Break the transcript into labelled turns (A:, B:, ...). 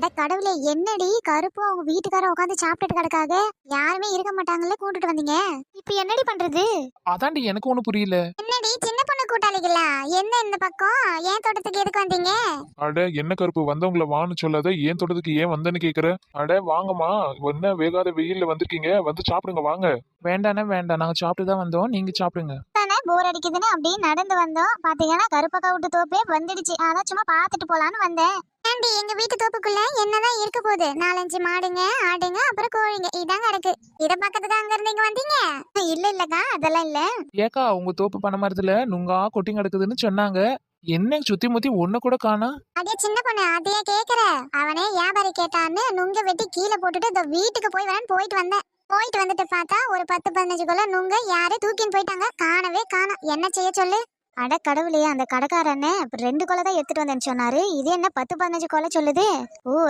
A: அட கடவுளே, என்னடி கருப்பு அவங்க வீட்டுக்காரன் உட்காந்து சாப்பிட்டுட்டு கிடக்காக. யாருமே இருக்க மாட்டாங்கல்ல, கூட்டிட்டு வந்தீங்க. இப்ப என்னடி பண்றது?
B: அதாண்டி எனக்கு ஒண்ணு புரியல.
A: என்னடி சின்ன பொண்ணு கூட்டாளிகளா? என்ன இந்த பக்கம் ஏன் தோட்டத்துக்கு எதுக்கு வந்தீங்க?
C: அட என்ன கருப்பு, வந்தவங்கள வான்னு சொல்லாத, ஏன் தோட்டத்துக்கு ஏன் வந்தேன்னு கேக்குற? அட வாங்கம்மா, என்ன வேகாத வெயில்ல வந்திருக்கீங்க, வந்து சாப்பிடுங்க வாங்க.
B: வேண்டானே வேண்டாம், நாங்க சாப்பிட்டு தான் வந்தோம், நீங்க சாப்பிடுங்க.
A: தானே போர் அடிக்குதுன்னு அப்படியே நடந்து வந்தோம். பாத்தீங்கன்னா கருப்பக்கா விட்டு தோப்பே வந்துடுச்சு. அதான் சும்மா பாத்துட்டு போலான்னு வந்தேன். ஆண்டி, எங்க வீட்டு தோப்புக்குள்ள என்னதான் இருக்க போகுது? 4-5 மாடுங்க, ஆடுங்க, அப்புறம் கோழிங்க, இதாங்க இருக்கு. இத பக்கத்துக்கு அங்க இருந்து இங்க வந்தீங்க? இல்ல இல்லக்கா, அதெல்லாம் இல்ல.
B: ஏக்கா உங்க தோப்பு பண்ண மரத்துல நுங்கா கொட்டி கிடக்குதுன்னு சொன்னாங்க. என்ன சுத்தி முத்தி ஒண்ணு கூட காணா?
A: அதே சின்ன பொண்ணு, அதையே கேக்குற? அவனே வியாபாரி கேட்டான்னு நுங்க வெட்டி கீழே போட்டுட்டு இந்த வீட்டுக்கு போய் வரேன்னு போயிட்டு வந்தேன். போயிட்டு வந்துட்டு பார்த்தா ஒரு 10-15 கொலை நுங்க யாரு தூக்கின்னு போயிட்டாங்க. காணவே காணோம். என்ன செய்ய சொல்லு? அட கடவுளே, அந்த கடைக்காரன்னு 2 கொலை தான் எடுத்துட்டு வந்தேன்னு சொன்னாரு. இது என்ன 10-15 கொலை சொல்லுது? ஓ,